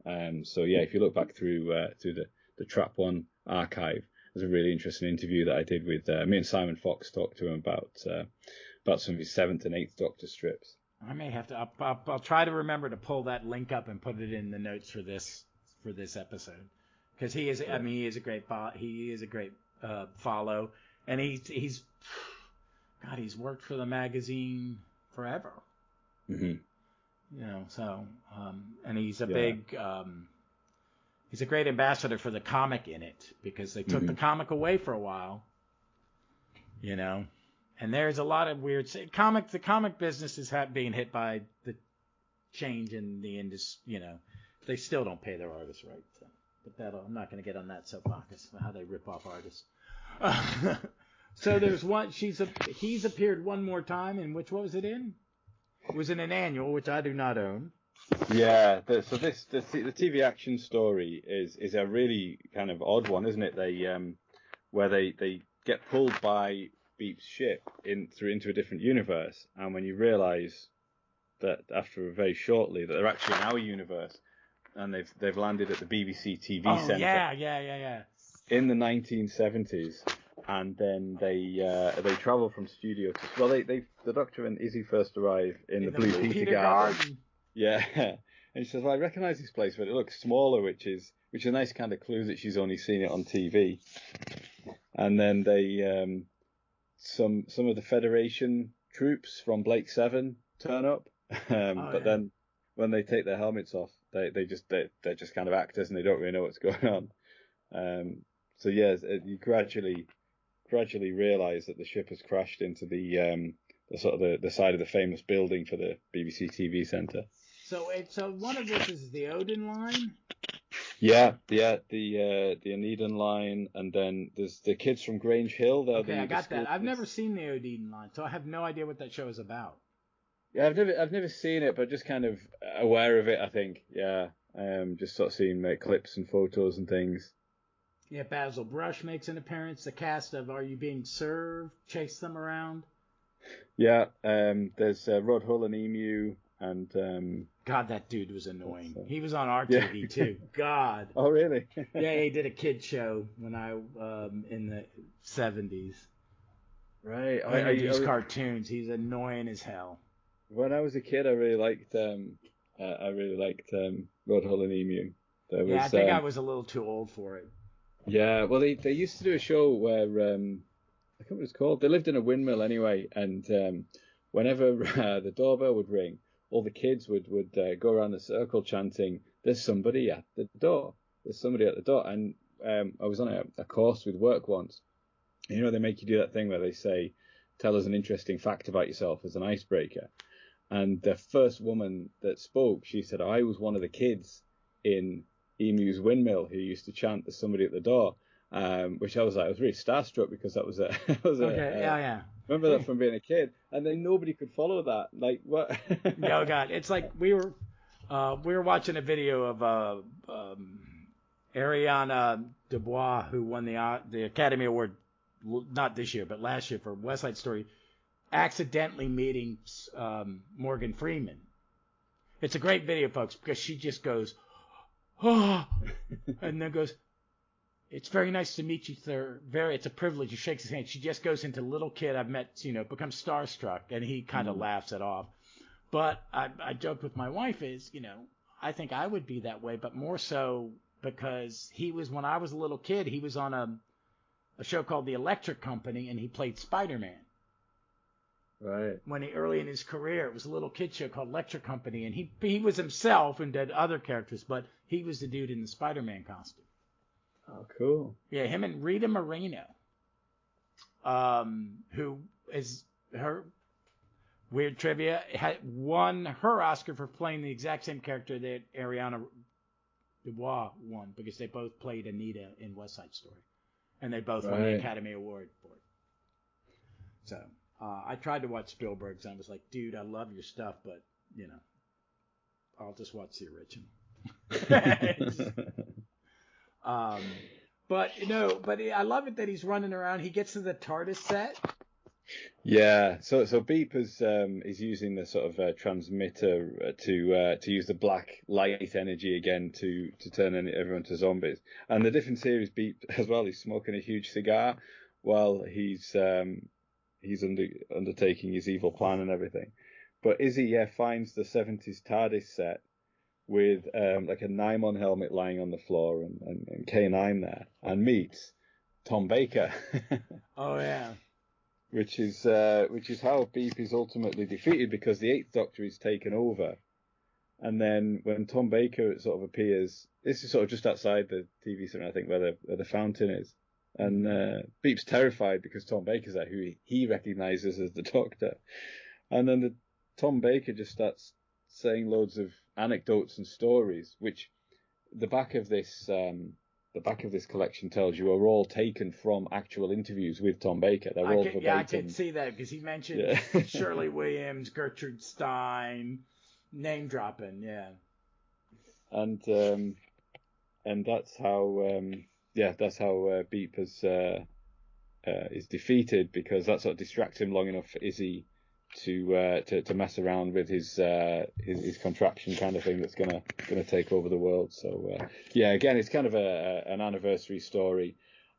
So yeah, if you look back through the Trap One archive, there's a really interesting interview that I did with me and Simon Fox talked to him about some of his 7th and 8th Doctor strips. I may have to. I'll try to remember to pull that link up and put it in the notes for this episode, because he is. I mean, he is a great follow, and he's God, he's worked for the magazine forever. Mm-hmm. You know, so and he's a big. He's a great ambassador for the comic in it, because they took the comic away for a while. You know. And there's a lot of weird the comic business is being hit by the change in the industry. You know, they still don't pay their artists right. So. But I'm not going to get on that soapbox how they rip off artists. So there's one. He's appeared one more time, in which, what was it in? It was in an annual, which I do not own. Yeah. The TV action story is a really kind of odd one, isn't it? Where they get pulled by Beep's ship into a different universe, and when you realise that after very shortly that they're actually in our universe, and they've landed at the BBC TV centre. Yeah. In the 1970s, and then they travel from studio to the Doctor and Izzy first arrive in the Blue Peter Garden. Yeah, and she says, "Well, I recognise this place, but it looks smaller," which is a nice kind of clue that she's only seen it on TV. And then they some of the Federation troops from Blake 7 turn up, then when they take their helmets off, they're just kind of actors and they don't really know what's going on. So yeah, you gradually realise that the ship has crashed into the sort of the side of the famous building for the BBC TV centre. So one of this is the Odin line. Yeah, the Anedon line, and then there's the kids from Grange Hill. Okay, I got that. I've never seen the Odin line, so I have no idea what that show is about. Yeah, I've never seen it, but just kind of aware of it, I think. Yeah, just sort of seeing clips and photos and things. Yeah, Basil Brush makes an appearance. The cast of Are You Being Served chase them around. Yeah, there's Rod Hull and Emu, and God, that dude was annoying. He was on RTV too. God. Oh, really? Yeah, he did a kid show when I in the 70s. Right. I introduced cartoons. He's annoying as hell. When I was a kid, I really liked Rod Hull and Emu. I think I was a little too old for it. Yeah, well, they used to do a show where I can't remember what it's called. They lived in a windmill anyway, and whenever the doorbell would ring, all the kids would go around the circle chanting, "There's somebody at the door. There's somebody at the door." And I was on a course with work once. You know, they make you do that thing where they say, "Tell us an interesting fact about yourself" as an icebreaker. And the first woman that spoke, she said, "I was one of the kids in Emu's windmill who used to chant, 'There's somebody at the door,'" which I was really starstruck, because that was yeah. Remember that from being a kid, and then nobody could follow that. Like what? Oh God, it's like we were watching a video of Ariana DeBois, who won the Academy Award not this year but last year for West Side Story, accidentally meeting Morgan Freeman. It's a great video, folks, because she just goes, "Oh," and then goes, "It's very nice to meet you, sir. It's a privilege." She shakes his hand. She just goes into little kid I've met, becomes starstruck, and he kind of laughs it off. But I joked with my wife I think I would be that way, but more so because when I was a little kid, he was on a show called The Electric Company, and he played Spider-Man. Right. Early in his career, it was a little kid show called Electric Company, and he was himself and did other characters, but he was the dude in the Spider-Man costume. Oh, cool. Yeah, him and Rita Moreno, who is her weird trivia, had won her Oscar for playing the exact same character that Ariana DeBois won, because they both played Anita in West Side Story, and they both won the Academy Award for it. So I tried to watch Spielberg's, and I was like, "Dude, I love your stuff, but I'll just watch the original." But I love it that he's running around. He gets to the TARDIS set. Yeah, so Beep is using the sort of transmitter to use the black light energy again to turn everyone to zombies. And the difference here is Beep as well. He's smoking a huge cigar while he's undertaking his evil plan and everything. But Izzy finds the 70s TARDIS set with like a Nymon helmet lying on the floor and K9 there, and meets Tom Baker. Oh yeah. Which is how Beep is ultimately defeated, because the Eighth Doctor is taken over, and then when Tom Baker sort of appears, this is sort of just outside the TV center, I think, where the fountain is, and Beep's terrified because Tom Baker's there, who he recognizes as the Doctor, and then Tom Baker just starts saying loads of anecdotes and stories, which the back of this collection tells you are all taken from actual interviews with Tom Baker. They're all verbatim. Yeah, I could see that, because he mentioned Shirley Williams, Gertrude Stein, name dropping, yeah. And that's how Beep is defeated, because that sort of distracts him long enough for Izzy to mess around with his contraption kind of thing that's gonna take over the world. So again, it's kind of an anniversary story,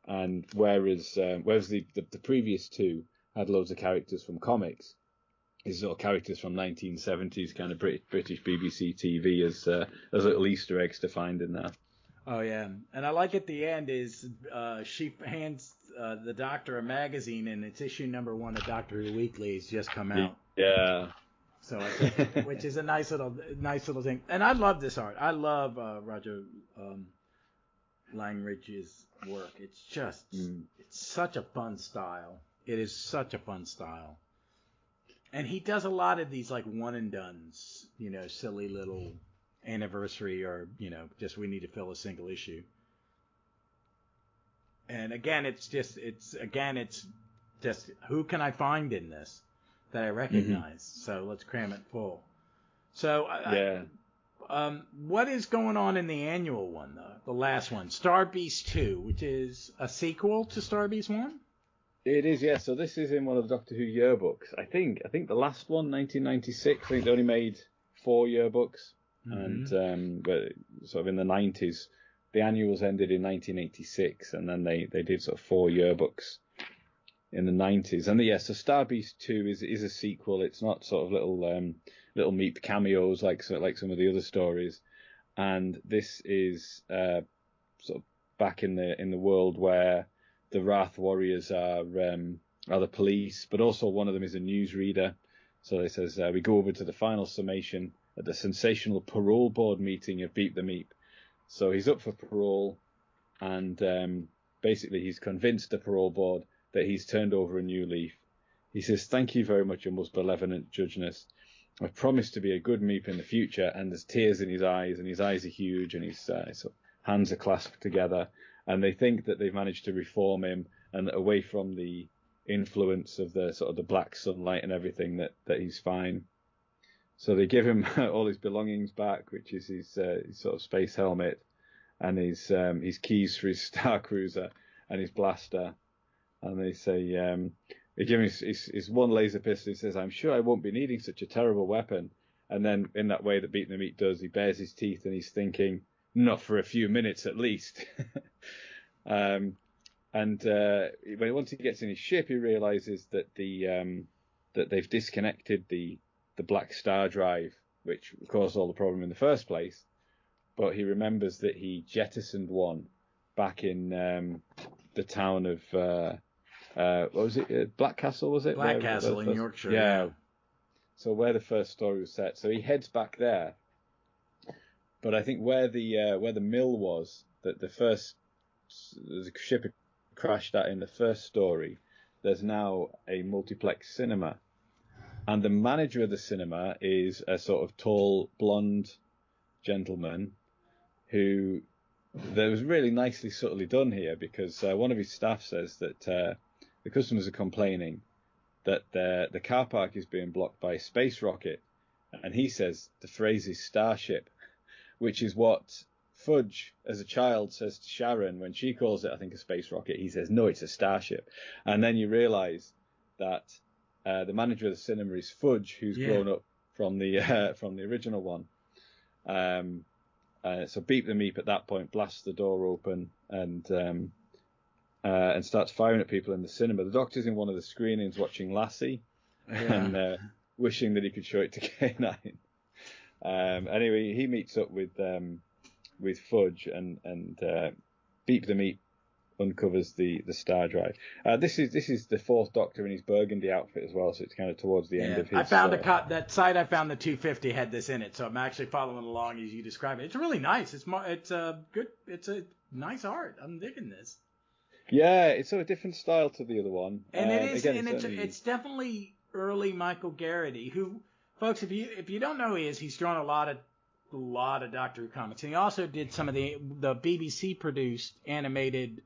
and whereas the previous two had loads of characters from comics, these sort of characters from 1970s kind of British BBC TV as little Easter eggs to find in there. Oh yeah, and I like at the end is she hands the Doctor a magazine, and it's issue number 1 of Doctor Who Weekly. It's just come out. Yeah. So which is a nice little thing, and I love this art. I love Roger Langridge's work. It's just it's such a fun style. It is such a fun style, and he does a lot of these like one and dones, silly little anniversary, or just we need to fill a single issue. And again, it's just who can I find in this that I recognize? So let's cram it full. So what is going on in the annual one, though? The last one, Star Beast 2, which is a sequel to Star Beast 1? It is, yeah. So this is in one of the Doctor Who yearbooks. I think the last one, 1996. I think they only made 4 yearbooks. And but sort of in the 90s, the annuals ended in 1986, and then they did sort of 4 yearbooks in the 90s. And so Star Beast 2 is a sequel. It's not sort of little Meep cameos like some of the other stories. And this is sort of back in the world where the Wrath Warriors are the police, but also one of them is a newsreader. So it says we go over to the final summation at the sensational parole board meeting of Beep the Meep. So he's up for parole, and basically he's convinced the parole board that he's turned over a new leaf. He says, "Thank you very much, your most benevolent judgeness. I've promised to be a good Meep in the future," and there's tears in his eyes, and his eyes are huge, and his hands are clasped together, and they think that they've managed to reform him, and that away from the influence of the sort of the black sunlight and everything, that he's fine. So they give him all his belongings back, which is his sort of space helmet, and his keys for his Star Cruiser and his blaster. And they say they give him his one laser pistol. He says, "I'm sure I won't be needing such a terrible weapon." And then in that way that Beep the Meat does, he bares his teeth and he's thinking, "Not for a few minutes at least." And once he gets in his ship, he realizes that that they've disconnected the Black Star drive, which caused all the problem in the first place. But he remembers that he jettisoned one back in the town of what was it? Blackcastle, was it? Blackcastle in Yorkshire. Yeah. So where the first story was set. So he heads back there. But I think where the mill was, that the ship had crashed at in the first story, there's now a multiplex cinema. And the manager of the cinema is a sort of tall, blonde gentleman who that was really nicely subtly done here, because one of his staff says that the customers are complaining that the car park is being blocked by a space rocket, and he says the phrase is starship, which is what Fudge, as a child, says to Sharon when she calls it, I think, a space rocket, he says, no, it's a starship. And then you realise that the manager of the cinema is Fudge, who's grown up from the original one. So Beep the Meep at that point blasts the door open and starts firing at people in the cinema. The Doctor's in one of the screenings watching Lassie and wishing that he could show it to K9. Anyway, he meets up with Fudge and Beep the Meep uncovers the star drive. This is the fourth Doctor in his burgundy outfit as well, so it's kind of towards the end of his. I found that site. I found the 250 had this in it, so I'm actually following along as you describe it. It's really nice. It's a nice art. I'm digging this. Yeah, it's a different style to the other one, and it is. Again, it's definitely early Michael Garrity, who, folks, if you don't know who he is, he's drawn a lot of Doctor Who comics, and he also did some of the BBC produced animated.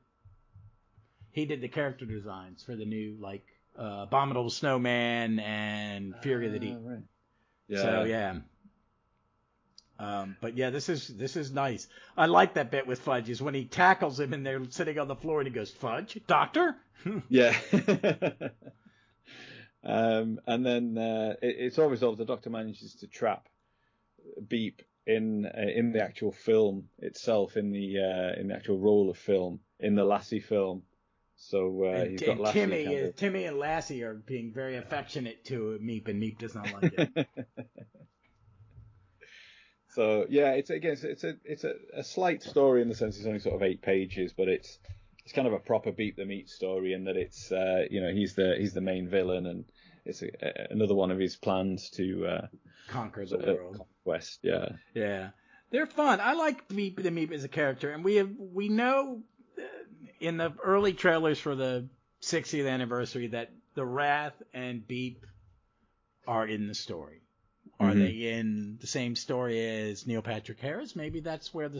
He did the character designs for the new Abominable Snowman and Fury of the Deep. Right. Yeah. So yeah. But yeah, this is nice. I like that bit with Fudge is when he tackles him and they're sitting on the floor and he goes, "Fudge, Doctor." Yeah. And then it's all resolved. The Doctor manages to trap Beep in the actual film itself, in the actual roll of film in the Lassie film. So he's got Lassie. Timmy and Lassie are being very affectionate to Meep, and Meep does not like it. So yeah, it's a slight story in the sense it's only sort of 8 pages, but it's kind of a proper Beep the Meep story in that it's he's the main villain, and it's another one of his plans to conquer the world. Conquest, yeah. Yeah, they're fun. I like Beep the Meep as a character, and we know in the early trailers for the 60th anniversary that the Wrath and Beep are in the story. Are they in the same story as Neil Patrick Harris? Maybe that's where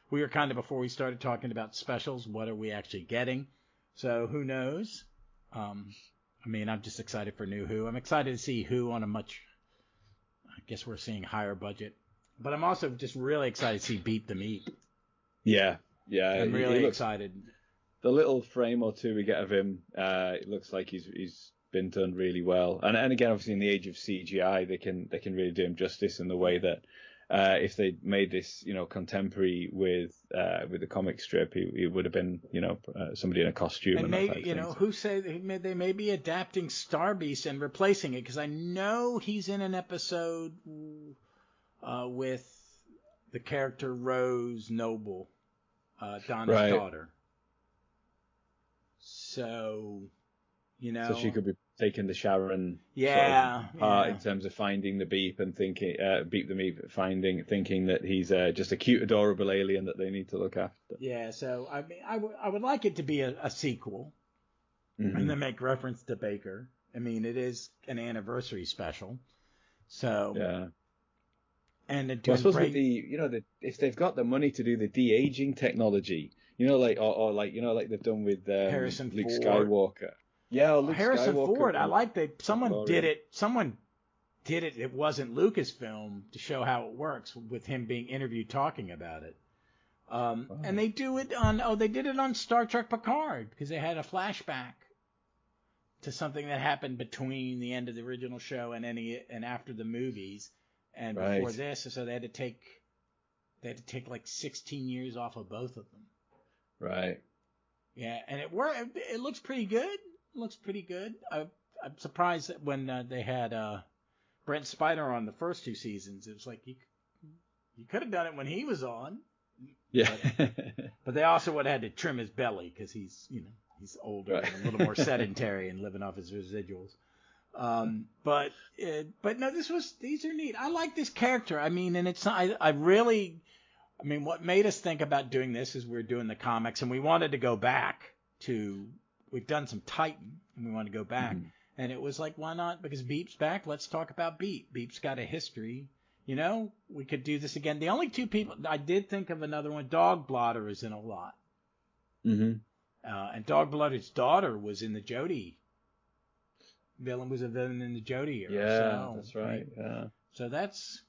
we were kind of, before we started talking about specials, what are we actually getting? So who knows? I'm just excited for new Who. I'm excited to see Who on I guess we're seeing higher budget. But I'm also just really excited to see Beep the Meep. Yeah. I'm really excited. The little frame or two we get of him, it looks like he's been done really well. And again, obviously in the age of CGI, they can really do him justice in the way that if they made this, contemporary with the comic strip, he would have been, somebody in a costume. And maybe, who say they may be adapting Star Beast and replacing it, because I know he's in an episode with the character Rose Noble, Donna's daughter. So, So she could be taking the Sharon part in terms of finding the Beep and thinking, Beep the Meep, thinking that he's just a cute, adorable alien that they need to look after. Yeah, so I would like it to be a sequel, and then make reference to Baker. It is an anniversary special, so yeah. And I suppose with if they've got the money to do the de-aging technology, like they've done with Harrison Luke Ford. Skywalker. Yeah, Luke Harrison Skywalker Ford. I like that someone did it. Someone did it. It wasn't Lucasfilm, to show how it works with him being interviewed talking about it. And they do it they did it on Star Trek Picard, because they had a flashback to something that happened between the end of the original show and after the movies and before this. So they had to take like 16 years off of both of them. Right. Yeah, and it worked. It looks pretty good. I'm surprised that when they had Brent Spiner on the first 2 seasons, it was like you could have done it when he was on. Yeah. But they also would have had to trim his belly, because he's older and a little more sedentary and living off his residuals. But no, these are neat. I like this character. And it's what made us think about doing this is we're doing the comics, and we wanted to go back to. We've done some Titan, and we want to go back. And it was like, why not? Because Beep's back. Let's talk about Beep. Beep's got a history. We could do this again. The only 2 people, I did think of another one. Dog Blotter is in a lot. And Dog Blotter's daughter was in the Jodie. Villain was a villain in the Jodie era. Yeah, that's right. Yeah. So that's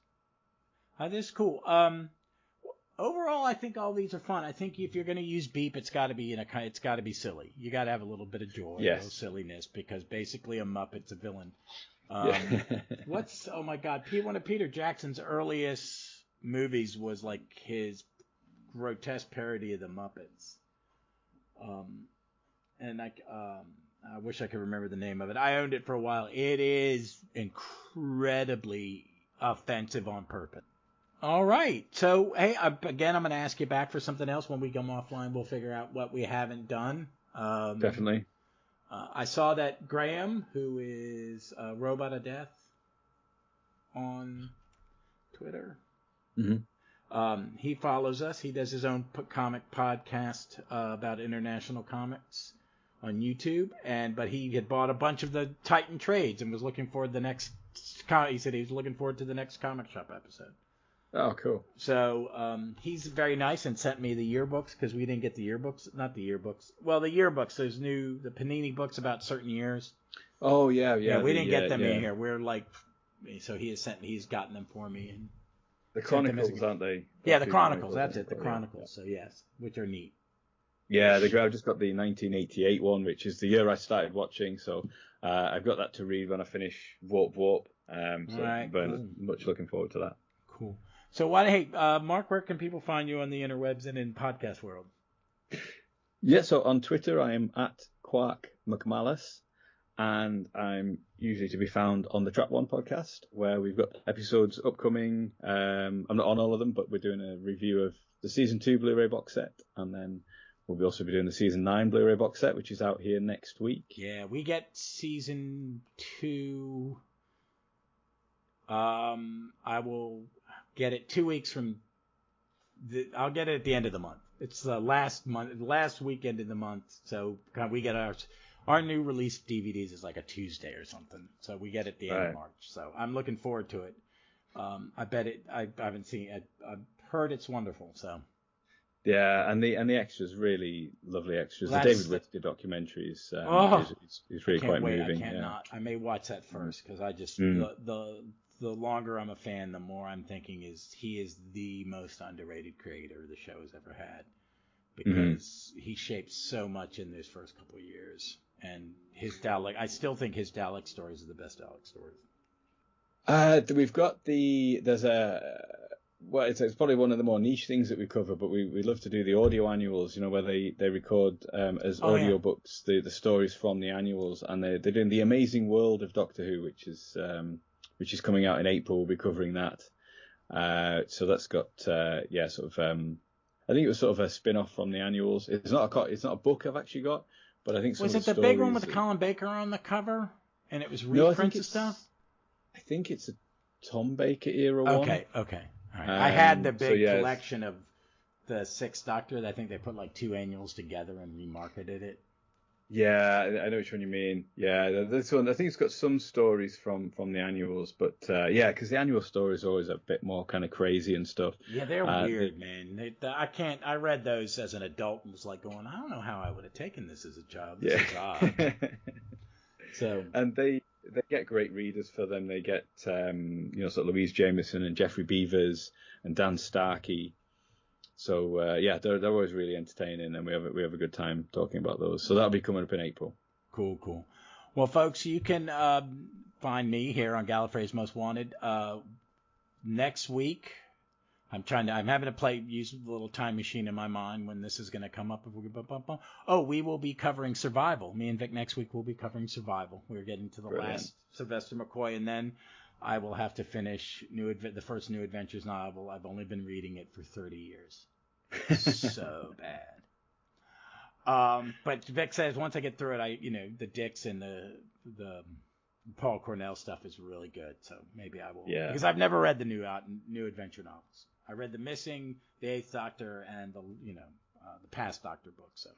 cool. overall, I think all these are fun. I think if you're going to use Beep, it's got to be it's got to be silly. You got to have a little bit of joy, a little silliness, because basically a Muppet's a villain. Oh my God, one of Peter Jackson's earliest movies was like his grotesque parody of the Muppets. And I wish I could remember the name of it. I owned it for a while. It is incredibly offensive on purpose. All right. So, hey, again, I'm going to ask you back for something else. When we come offline, we'll figure out what we haven't done. Definitely. I saw that Graham, who is Robot of Death on Twitter, he follows us. He does his own comic podcast about international comics on YouTube, but he had bought a bunch of the Titan trades and was looking forward to the next. He said he was looking forward to the next Comic Shop episode. Oh, cool. So he's very nice and sent me the yearbooks, because we didn't get the yearbooks. Not the yearbooks. Well, the yearbooks. There's the Panini books about certain years. Oh yeah. Yeah, we didn't get them in here. We're like, so he's gotten them for me. And the Chronicles, aren't they? Yeah, the Chronicles. That's it. The Chronicles. So yes, which are neat. Yeah, I've just got the 1988 one, which is the year I started watching. So I've got that to read when I finish Warp. I'm very much looking forward to that. Cool. So Mark, where can people find you on the interwebs and in podcast world? Yeah, so on Twitter I am at Quark McMalice, and I'm usually to be found on the Trap One podcast, where we've got episodes upcoming. I'm not on all of them, but we're doing a review of the season 2 Blu-ray box set, and then we'll also be doing the season 9 Blu-ray box set, which is out here next week. Yeah, we get season 2. I will get it 2 weeks from. I'll get it at the end of the month. It's the last weekend of the month. So we get our new release DVDs is like a Tuesday or something. So we get it at the end of March. So I'm looking forward to it. I bet it. I haven't seen it. I've heard it's wonderful. So. Yeah, and the extras, really lovely extras. The David Whittaker documentary is really quite moving. I cannot. I may watch that first, because I just the longer I'm a fan, the more I'm thinking he is the most underrated creator the show has ever had, because he shaped so much in those first couple of years. And his Dalek, I still think his Dalek stories are the best Dalek stories. We've got it's probably one of the more niche things that we cover, but we love to do the audio annuals, where they record as audiobooks the stories from the annuals, and they're doing The Amazing World of Doctor Who, which is coming out in April. We'll be covering that. So that's got I think it was sort of a spin-off from the annuals. It's not a book I've actually got, but I think some was of it the the big one with Colin Baker on the cover, and it was reprints and stuff? I think it's a Tom Baker era one. Okay. All right. I had the big collection of the 6th Doctor. I think they put like 2 annuals together and remarketed it. Yeah, I know which one you mean. Yeah, this one, I think it's got some stories from the annuals, but because the annual stories are always a bit more kind of crazy and stuff. Yeah, they're weird, man. I read those as an adult and was like going, I don't know how I would have taken this as a child. This is odd. And they get great readers for them. They get sort of Louise Jameson and Jeffrey Beavers and Dan Starkey. So they're always really entertaining, and we have a good time talking about those. So that'll be coming up in April. Cool. Well, folks, you can find me here on Gallifrey's Most Wanted next week. I'm having to use a little time machine in my mind when this is going to come up. We will be covering Survival. Me and Vic next week will be covering Survival. We're getting to the last Sylvester McCoy, and then I will have to finish the first New Adventures novel. I've only been reading it for 30 years. So bad. But Vic says once I get through it, the Dix and the Paul Cornell stuff is really good. So maybe I will. Yeah. Because I've never read the New Adventure novels. I read The Missing, The 8th Doctor, and the Past Doctor book. So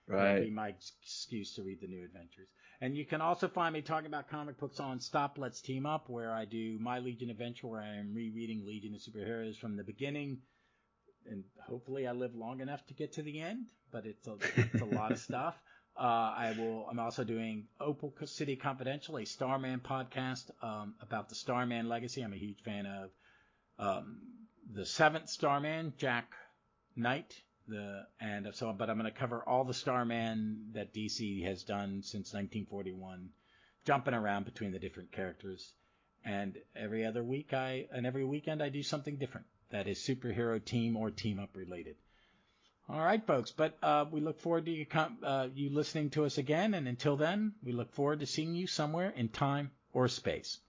that'll be my excuse to read the New Adventures. And you can also find me talking about comic books on Stop Let's Team Up, where I do My Legion Adventure, where I am rereading Legion of Superheroes from the beginning. And hopefully I live long enough to get to the end, but it's a lot of stuff. I'm also doing Opal City Confidential, a Starman podcast about the Starman legacy. I'm a huge fan of the seventh Starman, Jack Knight. But I'm going to cover all the Starman that DC has done since 1941, jumping around between the different characters. And every weekend I do something different that is superhero team or team up related. All right, folks. But we look forward to you listening to us again. And until then, we look forward to seeing you somewhere in time or space.